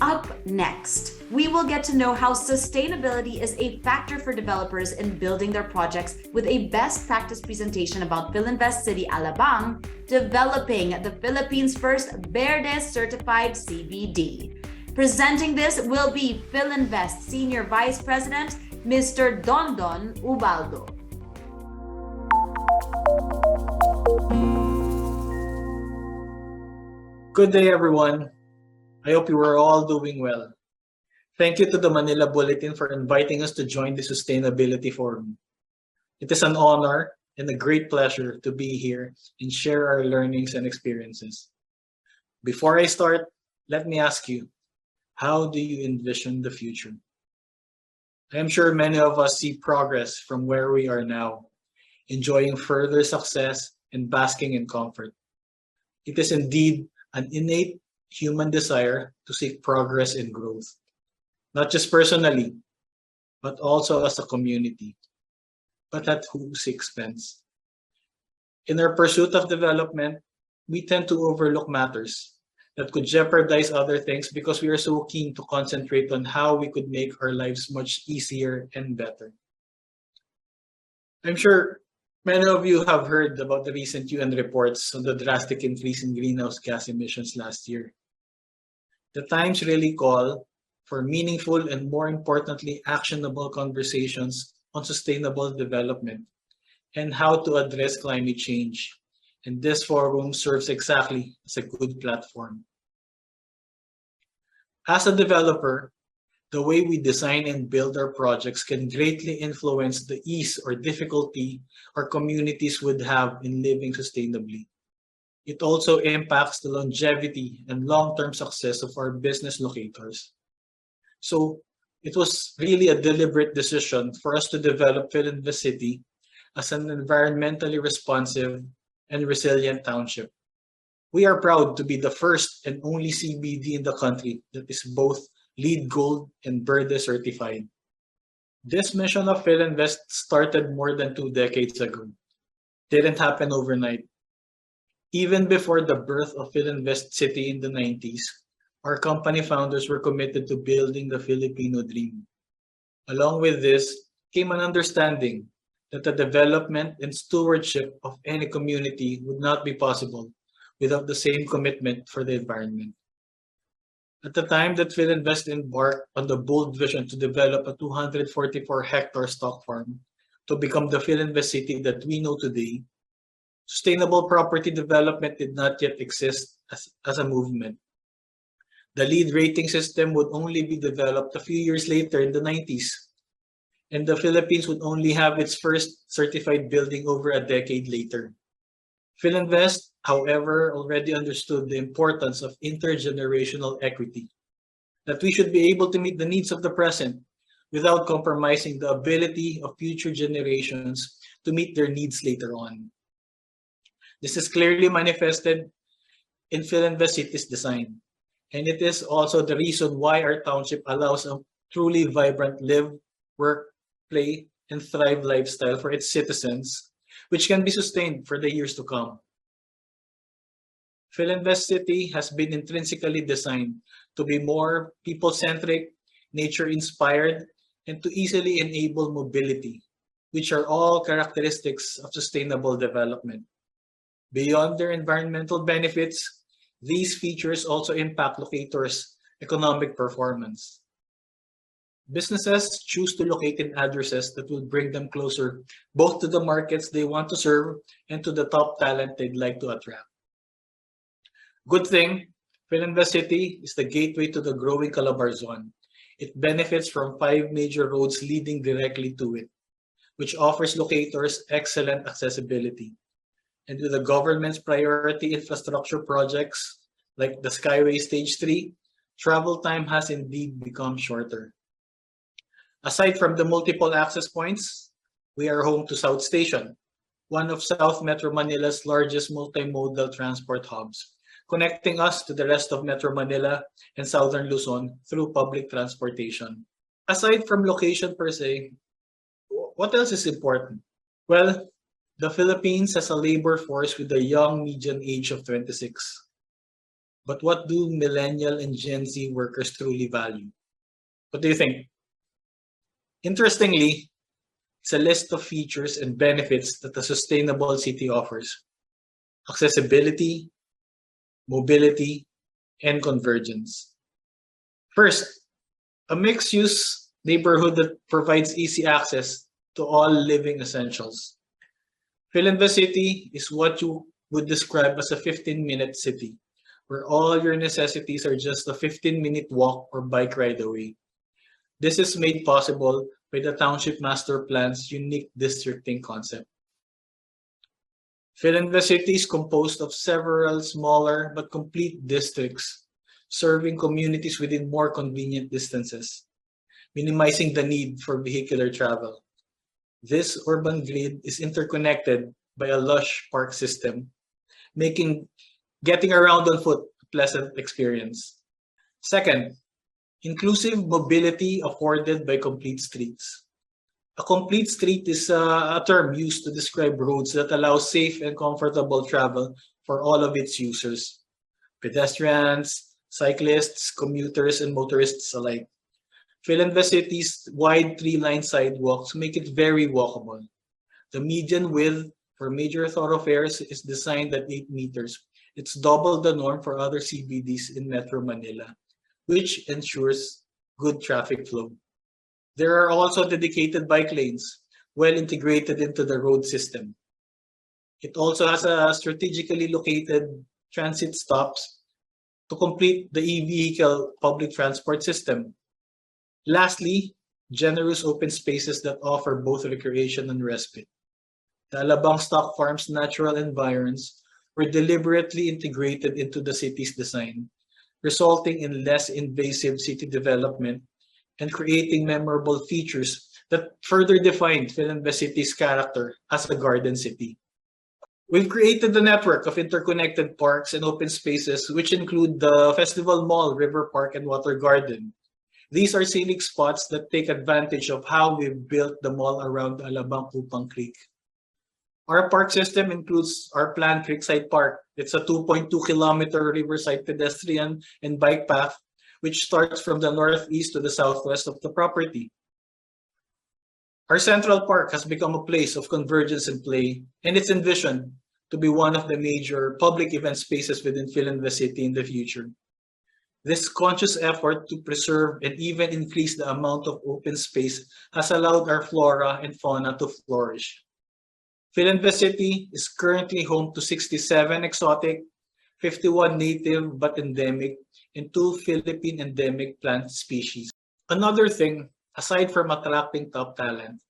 Up next, we will get to know how sustainability is a factor for developers in building their projects with a best practice presentation about Filinvest City Alabang developing the Philippines' first BERDE-certified CBD. Presenting this will be Filinvest Senior Vice President, Mr. Dondon Ubaldo. Good day, everyone. I hope you are all doing well. Thank you to the Manila Bulletin for inviting us to join the Sustainability Forum. It is an honor and a great pleasure to be here and share our learnings and experiences. Before I start, let me ask you, how do you envision the future? I am sure many of us see progress from where we are now, enjoying further success and basking in comfort. It is indeed an innate human desire to seek progress and growth, not just personally, but also as a community. But at whose expense? In our pursuit of development, we tend to overlook matters that could jeopardize other things because we are so keen to concentrate on how we could make our lives much easier and better. I'm sure many of you have heard about the recent UN reports on the drastic increase in greenhouse gas emissions last year. The times really call for meaningful and, more importantly, actionable conversations on sustainable development and how to address climate change. And this forum serves exactly as a good platform. As a developer, the way we design and build our projects can greatly influence the ease or difficulty our communities would have in living sustainably. It also impacts the longevity and long-term success of our business locators. So it was really a deliberate decision for us to develop Filinvest City as an environmentally responsive and resilient township. We are proud to be the first and only CBD in the country that is both LEED Gold and BERDE certified. This mission of Filinvest started more than 2 decades ago. Didn't happen overnight. Even before the birth of Filinvest City in the 90s, our company founders were committed to building the Filipino dream. Along with this came an understanding that the development and stewardship of any community would not be possible without the same commitment for the environment. At the time that Filinvest embarked on the bold vision to develop a 244-hectare stock farm to become the Filinvest City that we know today, sustainable property development did not yet exist as a movement. The LEED rating system would only be developed a few years later in the 90s, and the Philippines would only have its first certified building over a decade later. Filinvest, however, already understood the importance of intergenerational equity, that we should be able to meet the needs of the present without compromising the ability of future generations to meet their needs later on. This is clearly manifested in Filinvest City's design, and it is also the reason why our township allows a truly vibrant live, work, play, and thrive lifestyle for its citizens, which can be sustained for the years to come. Filinvest City has been intrinsically designed to be more people-centric, nature-inspired, and to easily enable mobility, which are all characteristics of sustainable development. Beyond their environmental benefits, these features also impact locators' economic performance. Businesses choose to locate in addresses that will bring them closer both to the markets they want to serve and to the top talent they'd like to attract. Good thing, Filinvest City is the gateway to the growing Calabarzon. It benefits from 5 major roads leading directly to it, which offers locators excellent accessibility. And with the government's priority infrastructure projects like the Skyway Stage 3, travel time has indeed become shorter. Aside from the multiple access points, we are home to South Station, one of South Metro Manila's largest multimodal transport hubs, connecting us to the rest of Metro Manila and Southern Luzon through public transportation. Aside from location per se, what else is important? Well, the Philippines has a labor force with a young median age of 26. But what do millennial and Gen Z workers truly value? What do you think? Interestingly, it's a list of features and benefits that a sustainable city offers: accessibility, mobility, and convergence. First, a mixed-use neighborhood that provides easy access to all living essentials. Filinvest City is what you would describe as a 15-minute city, where all your necessities are just a 15-minute walk or bike ride away. This is made possible by the Township Master Plan's unique districting concept. Filinvest City is composed of several smaller but complete districts, serving communities within more convenient distances, minimizing the need for vehicular travel. This urban grid is interconnected by a lush park system, making getting around on foot a pleasant experience. Second, inclusive mobility afforded by complete streets. A complete street is a term used to describe roads that allow safe and comfortable travel for all of its users: pedestrians, cyclists, commuters, and motorists alike. Filinvest City's wide three-line sidewalks make it very walkable. The median width for major thoroughfares is designed at 8 meters. It's double the norm for other CBDs in Metro Manila, which ensures good traffic flow. There are also dedicated bike lanes, well integrated into the road system. It also has a strategically located transit stops to complete the e-vehicle public transport system. Lastly, generous open spaces that offer both recreation and respite. The Alabang stock farm's natural environs were deliberately integrated into the city's design, resulting in less invasive city development and creating memorable features that further defined Filinvest City's character as a garden city. We've created a network of interconnected parks and open spaces, which include the Festival Mall, River Park, and Water Garden. These are scenic spots that take advantage of how we've built the mall around Alabang Kupang Creek. Our park system includes our planned Creekside Park. It's a 2.2-kilometer riverside pedestrian and bike path which starts from the northeast to the southwest of the property. Our Central Park has become a place of convergence and play, and it's envisioned to be one of the major public event spaces within Filinvest City in the future. This conscious effort to preserve and even increase the amount of open space has allowed our flora and fauna to flourish. Filinvest City is currently home to 67 exotic, 51 native but endemic, and 2 Philippine endemic plant species. Another thing, aside from attracting top talent,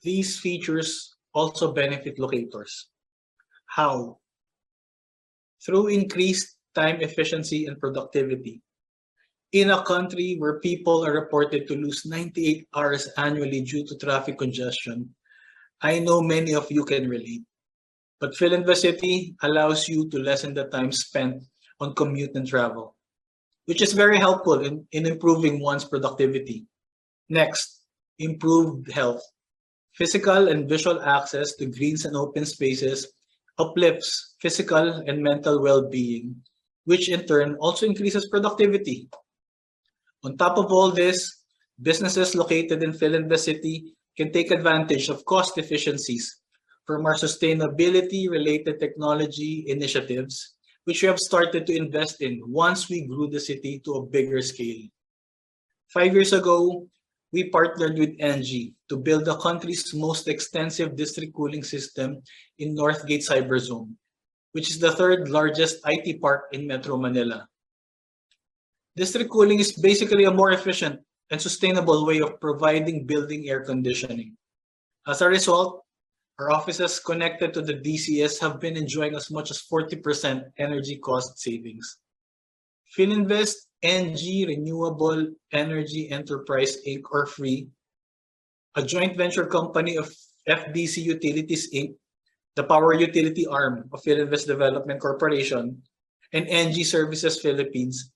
these features also benefit locators. How? Through increased time efficiency and productivity. In a country where people are reported to lose 98 hours annually due to traffic congestion, I know many of you can relate. But Filinvest City allows you to lessen the time spent on commute and travel, which is very helpful in improving one's productivity. Next, improved health. Physical and visual access to greens and open spaces uplifts physical and mental well-being, which in turn also increases productivity. On top of all this, businesses located in Filinvest City can take advantage of cost efficiencies from our sustainability-related technology initiatives, which we have started to invest in once we grew the city to a bigger scale. 5 years ago, we partnered with ENGIE to build the country's most extensive district cooling system in Northgate Cyberzone, which is the third largest IT park in Metro Manila. District cooling is basically a more efficient and sustainable way of providing building air conditioning. As a result, our offices connected to the DCS have been enjoying as much as 40% energy cost savings. Filinvest NG Renewable Energy Enterprise Inc. or FREE, a joint venture company of FDC Utilities Inc., the power utility arm of Filinvest Development Corporation, and NG Services Philippines,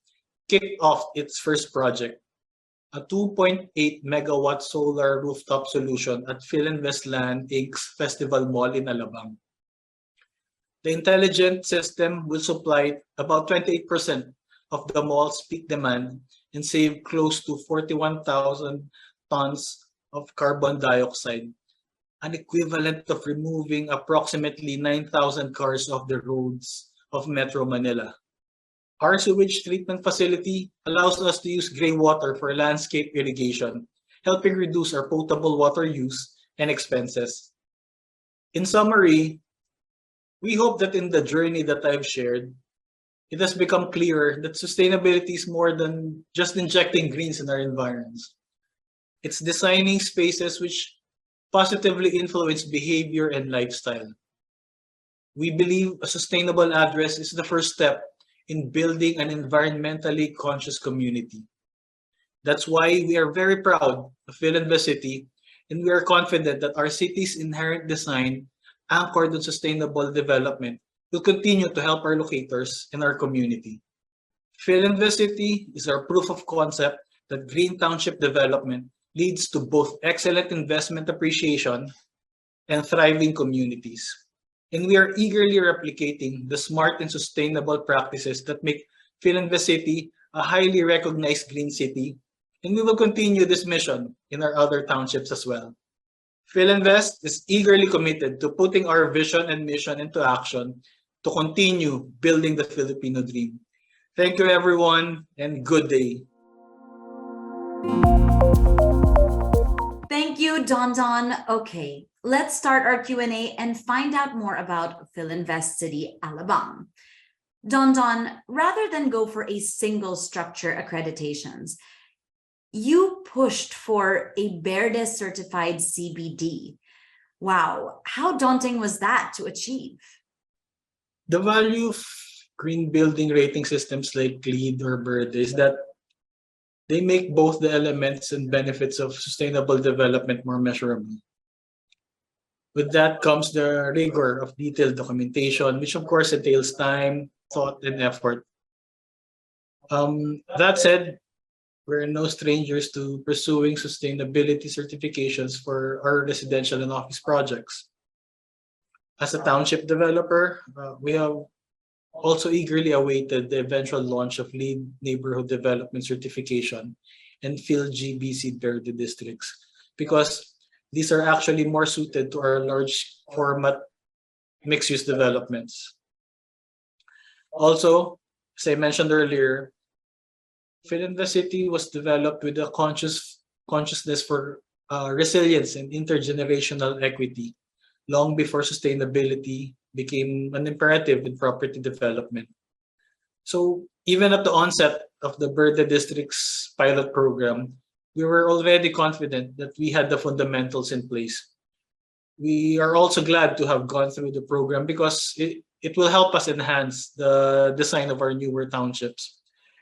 kicked off its first project, a 2.8 megawatt solar rooftop solution at Filinvest Land Inc.'s Festival Mall in Alabang. The intelligent system will supply about 28% of the mall's peak demand and save close to 41,000 tons of carbon dioxide, an equivalent of removing approximately 9,000 cars off the roads of Metro Manila. Our sewage treatment facility allows us to use gray water for landscape irrigation, helping reduce our potable water use and expenses. In summary, we hope that in the journey that I've shared, it has become clear that sustainability is more than just injecting greens in our environments. It's designing spaces which positively influence behavior and lifestyle. We believe a sustainable address is the first step in building an environmentally conscious community. That's why we are very proud of Filinvest City, and we are confident that our city's inherent design, anchored on sustainable development, will continue to help our locators and our community. Filinvest City is our proof of concept that green township development leads to both excellent investment appreciation and thriving communities. And we are eagerly replicating the smart and sustainable practices that make Filinvest City a highly recognized green city, and we will continue this mission in our other townships as well. Filinvest is eagerly committed to putting our vision and mission into action to continue building the Filipino dream. Thank you, everyone, and good day. Thank you, Don Don. Okay, let's start our Q&A and find out more about Filinvest City, Alabang. Don Don, rather than go for a single structure accreditations, you pushed for a BERDE-certified CBD. Wow, how daunting was that to achieve? The value of green building rating systems like LEED or BERDE is that they make both the elements and benefits of sustainable development more measurable. With that comes the rigor of detailed documentation, which of course entails time, thought, and effort. That said, we're no strangers to pursuing sustainability certifications for our residential and office projects. As a township developer, we have also eagerly awaited the eventual launch of LEED Neighborhood Development Certification and PhilGBC BERDE districts, because these are actually more suited to our large format mixed-use developments. Also, as I mentioned earlier, Filinvest City was developed with a consciousness for resilience and intergenerational equity long before sustainability became an imperative in property development. So even at the onset of the BERDE District's pilot program, we were already confident that we had the fundamentals in place. We are also glad to have gone through the program because it will help us enhance the design of our newer townships.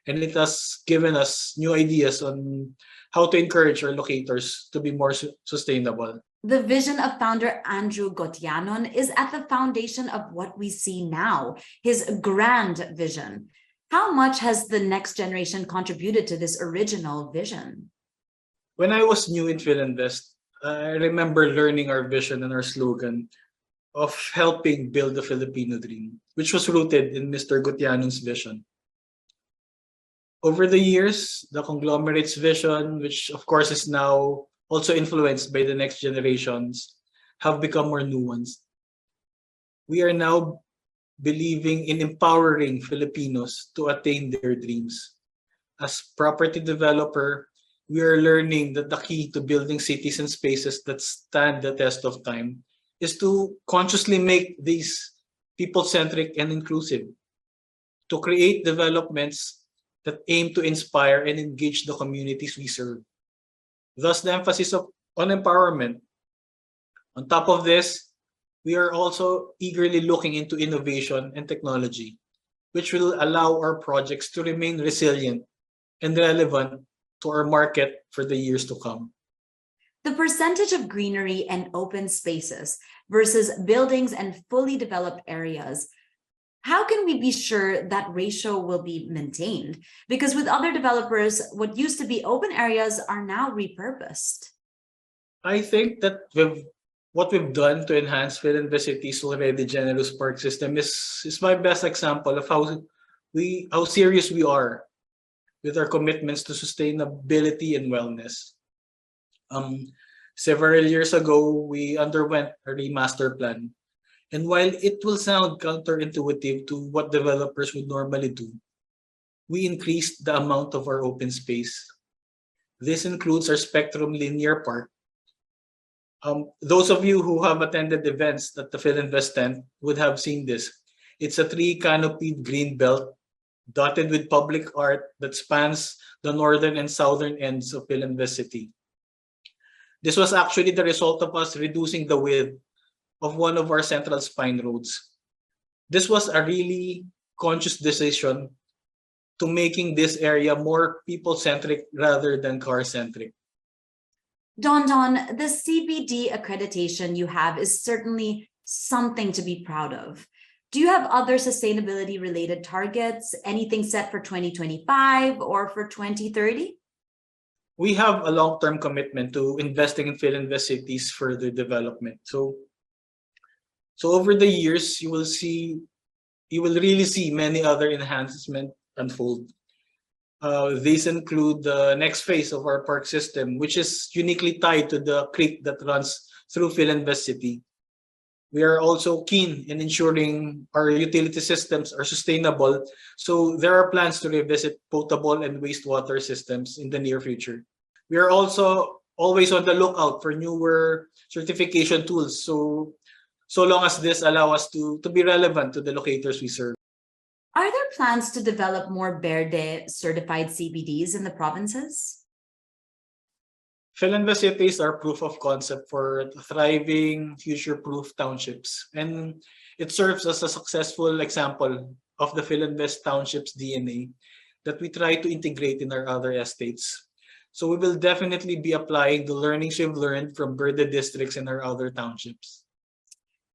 And it has given us new ideas on how to encourage our locators to be more sustainable. The vision of founder Andrew Gotianon is at the foundation of what we see now, his grand vision. How much has the next generation contributed to this original vision? When I was new in Filinvest, I remember learning our vision and our slogan of helping build the Filipino dream, which was rooted in Mr. Gotianon's vision. Over the years, the conglomerate's vision, which of course is now also influenced by the next generations, have become more nuanced. We are now believing in empowering Filipinos to attain their dreams. As property developer, we are learning that the key to building cities and spaces that stand the test of time is to consciously make these people-centric and inclusive, to create developments that aim to inspire and engage the communities we serve. Thus, the emphasis on empowerment. On top of this, we are also eagerly looking into innovation and technology, which will allow our projects to remain resilient and relevant to our market for the years to come. The percentage of greenery and open spaces versus buildings and fully developed areas, how can we be sure that ratio will be maintained? Because with other developers, what used to be open areas are now repurposed. I think that what we've done to enhance Filinvest City's already generous park system is my best example of how serious we are with our commitments to sustainability and wellness. Um, Several years ago, we underwent a remaster plan. And while it will sound counterintuitive to what developers would normally do, we increased the amount of our open space. This includes our Spectrum Linear Park. Those of you who have attended events at the Filinvest tent would have seen this. It's a tree-canopied green belt dotted with public art that spans the northern and southern ends of Filinvest City. This was actually the result of us reducing the width of one of our central spine roads. This was a really conscious decision to making this area more people-centric rather than car-centric. Don, the CBD accreditation you have is certainly something to be proud of. Do you have other sustainability related targets? Anything set for 2025 or for 2030? We have a long-term commitment to investing in Filinvest City's further development. So over the years, you will really see many other enhancements unfold. These include the next phase of our park system, which is uniquely tied to the creek that runs through Filinvest City. We are also keen in ensuring our utility systems are sustainable, so there are plans to revisit potable and wastewater systems in the near future. We are also always on the lookout for newer certification tools, so long as this allow us to be relevant to the locators we serve. Are there plans to develop more BERDE-certified CBDs in the provinces? Filinvest cities are proof of concept for thriving, future-proof townships, and it serves as a successful example of the Filinvest Townships DNA that we try to integrate in our other estates. So we will definitely be applying the learnings we've learned from BERDE districts in our other townships.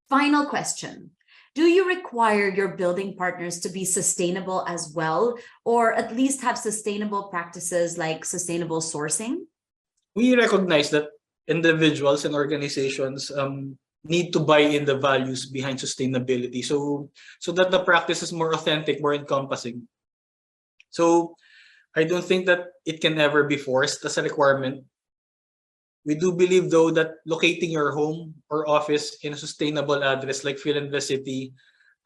Final question. Do you require your building partners to be sustainable as well, or at least have sustainable practices like sustainable sourcing? We recognize that individuals and organizations need to buy in the values behind sustainability so that the practice is more authentic, more encompassing. So I don't think that it can ever be forced as a requirement. We do believe, though, that locating your home or office in a sustainable address like Filinvest City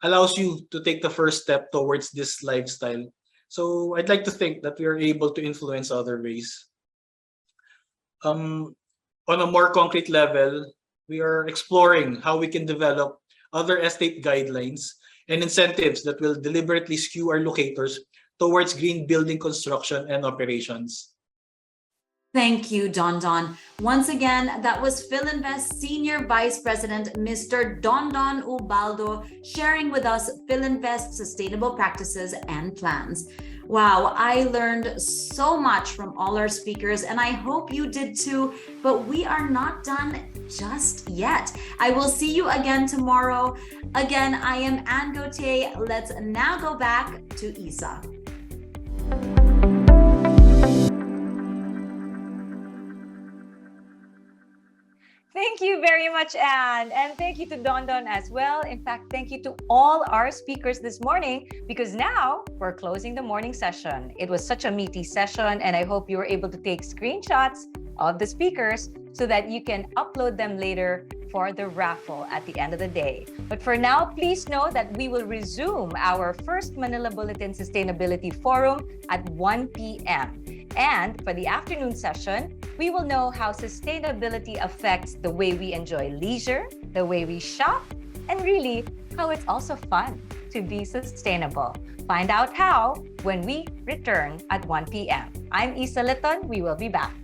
allows you to take the first step towards this lifestyle. So I'd like to think that we are able to influence other ways. On a more concrete level, we are exploring how we can develop other estate guidelines and incentives that will deliberately skew our locators towards green building construction and operations. Thank you, Don. Once again, that was Filinvest Senior Vice President, Mr. Don Ubaldo, sharing with us Filinvest sustainable practices and plans. Wow, I learned so much from all our speakers, and I hope you did too, but we are not done just yet. I will see you again tomorrow. Again, I am Anne Gauthier. Let's now go back to Isa. Thank you very much, Anne. And thank you to Don as well. In fact, thank you to all our speakers this morning, because now we're closing the morning session. It was such a meaty session, and I hope you were able to take screenshots of the speakers so that you can upload them later for the raffle at the end of the day. But for now, please know that we will resume our first Manila Bulletin Sustainability Forum at 1 p.m. And for the afternoon session, we will know how sustainability affects the way we enjoy leisure, the way we shop, and really how it's also fun to be sustainable. Find out how when we return at 1 p.m. I'm Isa Litton. We will be back.